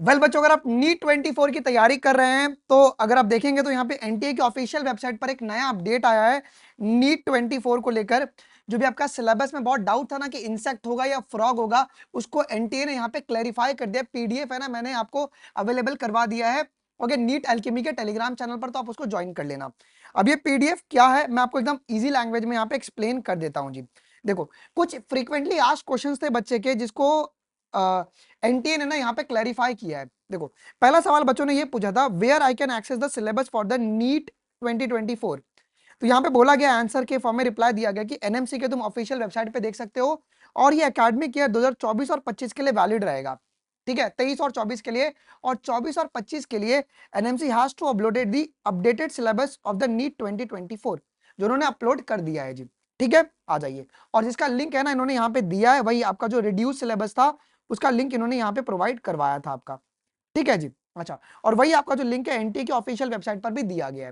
Well बच्चों, अगर आप नीट 24 की तैयारी कर रहे हैं तो अगर आप देखेंगे तो यहाँ पे एनटीए की ऑफिशियल वेबसाइट पर एक नया अपडेट आया है नीट 24 को लेकर। जो भी आपका सिलेबस में बहुत डाउट था ना कि इंसेक्ट होगा या फ्रॉग होगा, उसको एनटीए ने यहाँ पे क्लैरिफाई कर दिया। पीडीएफ है ना, मैंने आपको अवेलेबल करवा दिया है। ओके, नीट एल्केमी के टेलीग्राम चैनल पर, तो आप उसको ज्वाइन कर लेना। अब ये पीडीएफ क्या है मैं आपको एकदम ईजी लैंग्वेज में यहाँ पे एक्सप्लेन कर देता हूँ जी। देखो, कुछ फ्रीक्वेंटली आस्क्ड क्वेश्चंस थे बच्चे के, जिसको एनटीए ने ना यहाँ पे क्लैरिफाई किया है। देखो, पहला सवाल बच्चों ने ये पूछा था, where I can access the syllabus for the NEET 2024। तो यहाँ पे बोला गया, आंसर के फॉर्म में रिप्लाई दिया गया कि एनएमसी के तुम ऑफिशियल वेबसाइट पे देख सकते हो, और ये एकेडमिक ईयर 2024 और 25 के लिए वैलिड रहेगा। ठीक है, 23 और 24 के लिए, और 24 और 25 के लिए NMC has to uploaded the updated syllabus of the NEET 2024, जो उन्होंने अपलोड कर दिया है जी। ठीक है, आ जाइए। और जिसका लिंक है ना इन्होंने यहाँ पे दिया है, वही आपका जो रिड्यूस सिलेबस था उसका लिंक इन्होंने यहाँ पे प्रोवाइड करवाया था आपका। ठीक है जी। अच्छा, और वही आपका जो लिंक है एनटीए की ऑफिशियल वेबसाइट पर भी दिया गया है।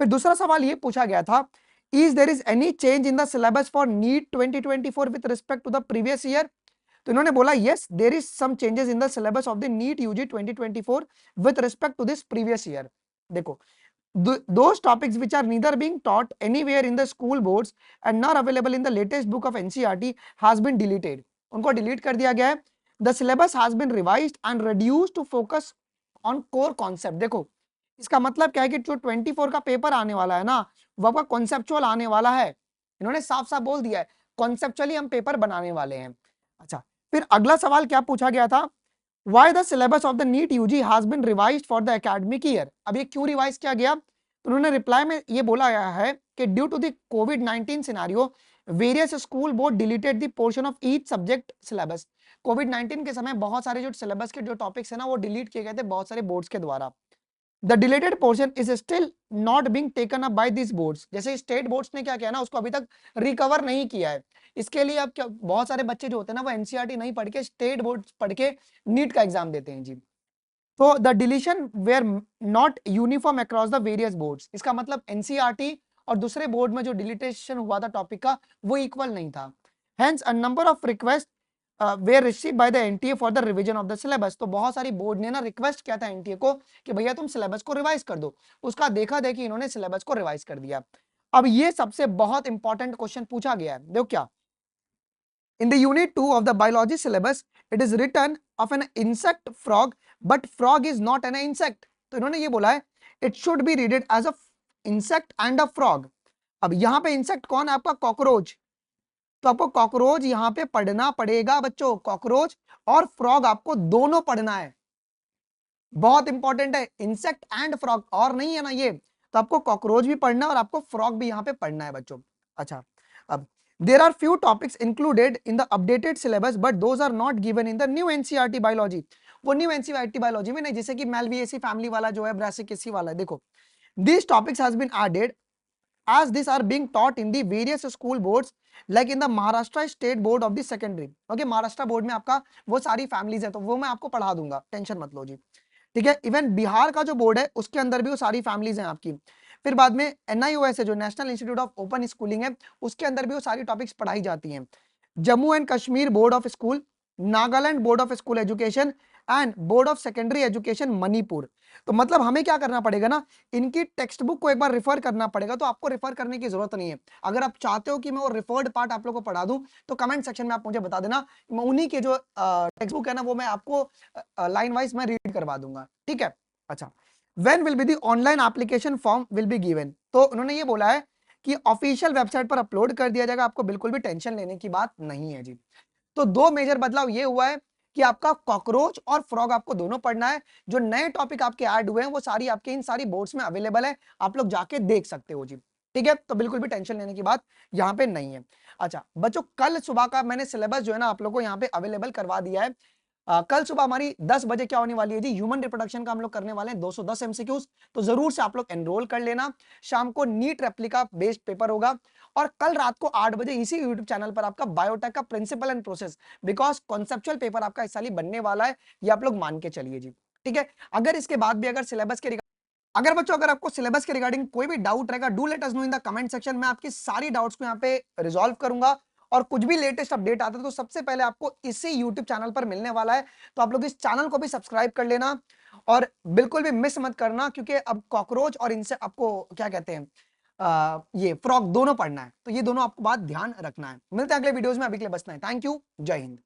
फिर दूसरा सवाल ये पूछा गया था, is there is any change in the syllabus for NEET 2024 with respect to the previous year. तो इन्होंने बोला yes, there is some changes in the syllabus of the NEET UG 2024 with respect to this previous year. देखो, those topics which are neither being taught anywhere in the school boards and not available in the latest book of NCERT has been deleted. उनको delete कर दिया गया है। The syllabus has been revised and reduced to focus on core concept। देखो, इसका मतलब क्या है कि जो 24 का पेपर आने वाला है ना, वो आपका कॉन्सेप्चुअल आने वाला है। इन्होंने साफ साफ बोल दिया है, कॉन्सेप्चुअली हम पेपर बनाने वाले हैं। अच्छा, फिर अगला सवाल क्या पूछा गया था, Why the syllabus of the NEET UG has been revised for the academic year। अब ये क्यों रिवाइज किया गया, तो उन्होंने रिप्लाई में ये बोला गया है कि ड्यू टू द कोविड-19 scenario various school board deleted the portion of each subject syllabus. कोविड-19 के समय बहुत सारे जो सिलेबस के जो टॉपिक्स है ना वो डिलीट किए गए थे बहुत सारे बोर्ड्स के द्वारा। The deleted portion is still not being taken up by this boards. जैसे स्टेट बोर्ड्स ने क्या किया ना, उसको अभी तक रिकवर नहीं किया है। इसके लिए अब क्या, बहुत सारे बच्चे जो होते हैं ना वो एनसीईआरटी नहीं पढ़ के स्टेट बोर्ड पढ़ के नीट का एग्जाम देते हैं जी। तो the deletion were not uniform across the various boards. इसका मतलब एनसीईआरटी और दूसरे बोर्ड में जो डिलीटेशन हुआ था टॉपिक का वो इक्वल नहीं था। Hence a number of request were received by the NTA for the revision of the syllabus. तो बहुत सारी बोर्ड ने ना रिक्वेस्ट किया था एनटीए को कि भैया तुम सिलेबस को रिवाइज कर दो। उसका देखा देखी इन्होंने सिलेबस को रिवाइज कर दिया। अब ये सबसे बहुत इंपॉर्टेंट क्वेश्चन पूछा गया है, देखो क्या। In the unit 2 of the biology syllabus, it is written of an insect frog, but frog is not an insect। तो इन्होंने ये बोला है, it should be read as a insect and a frog। अब यहाँ पे इंसेक्ट कौन है आपका, कॉकरोच। तो आपको कॉकरोच यहाँ पे पढ़ना पड़ेगा बच्चों, कॉकरोच और फ्रॉग आपको दोनों पढ़ना है। बहुत इंपॉर्टेंट है, इंसेक्ट एंड फ्रॉग, और नहीं है ना ये। तो आपको कॉकरोच भी पढ़ना है और आपको फ्रॉग भी यहाँ पे पढ़ना है बच्चों। अच्छा, अब there are few topics included in the updated syllabus but those are not given in the new NCERT biology। वो न्यू एनसीईआरटी बायोलॉजी में नहीं, जैसे कि मेलविएसी फैमिली वाला जो है, ब्रासिकेसी वाला है। देखो, these topics has been added as these are being taught in the various school boards like in the Maharashtra State Board of the Secondary। Okay, Maharashtra board में आपका वो सारी फैमिलीज है, तो वो मैं आपको पढ़ा दूंगा, टेंशन मत लो जी। ठीक है, इवन बिहार का जो बोर्ड है उसके अंदर भी वो सारी फैमिलीज हैं आपकी। फिर बाद में एनआईओएस है जो national institute of open schooling है, उसके अंदर भी वो सारी टॉपिक्स पढ़ाई जाती हैं। Jammu and Kashmir board of school, Nagaland board of school education and board of secondary education Manipur. तो मतलब हमें क्या करना पड़ेगा ना, इनकी टेक्स्ट बुक को एक बार रिफर करना पड़ेगा। तो आपको रिफर करने की जरूरत नहीं है। अगर आप चाहते हो कि मैं वो रिफर्ड पार्ट आप लोग को पढ़ा दूं तो कमेंट सेक्शन में आप मुझे बता देना, मैं उन्हीं के जो टेक्स्ट बुक है ना वो मैं आपको लाइन वाइज मैं रीड करवा दूंगा। ठीक है। अच्छा, when will be the online application form will be given. तो उन्होंने ये बोला है कि ऑफिशियल वेबसाइट पर अपलोड कर दिया जाएगा, आपको बिल्कुल भी टेंशन लेने की बात नहीं है जी। तो दो मेजर बदलाव ये हुआ है कि आपका कॉकरोच और फ्रॉग आपको दोनों पढ़ना है। जो नए टॉपिक आपके ऐड हुए हैं वो सारी आपके इन सारी बोर्ड्स में अवेलेबल है, आप लोग जाके देख सकते हो जी। ठीक है, तो बिल्कुल भी टेंशन लेने की बात यहाँ पे नहीं है। अच्छा बच्चों, कल सुबह का मैंने सिलेबस जो है ना आप लोग को यहाँ पे अवेलेबल करवा दिया है। कल सुबह हमारी 10 बजे क्या होने वाली है जी, ह्यूमन रिप्रोडक्शन का हम लोग करने वाले हैं 210 एमसीक्यूज। तो जरूर से आप लोग एनरोल कर लेना। शाम को नीट रेप्लिका बेस्ड पेपर होगा, और कल रात को 8 बजे इसी यूट्यूब चैनल पर आपका बायोटेक का principal and process, because conceptual paper आपका इस साल ही बनने वाला है, ये आप लोग मान के चलिए जी। ठीक है, अगर इसके बाद भी अगर सिलेबस के अगर बच्चों अगर आपको सिलेबस के रिगार्डिंग कोई भी डाउट रहेगा, do let us know in the comment section. मैं आपकी सारी डाउट्स को यहाँ पे रिजॉल्व करूंगा और कुछ भी लेटेस्ट अपडेट आता है तो सबसे पहले आपको इसी यूट्यूब चैनल पर मिलने वाला है। तो आप लोग इस चैनल को भी सब्सक्राइब कर लेना और बिल्कुल भी मिस मत करना, क्योंकि अब कॉकरोच और इनसे आपको क्या कहते हैं, ये फ्रॉग दोनों पढ़ना है, तो ये दोनों आपको बात ध्यान रखना है। मिलते हैं अगले वीडियोस में, अभी के लिए बस इतना है। थैंक यू, जय हिंद।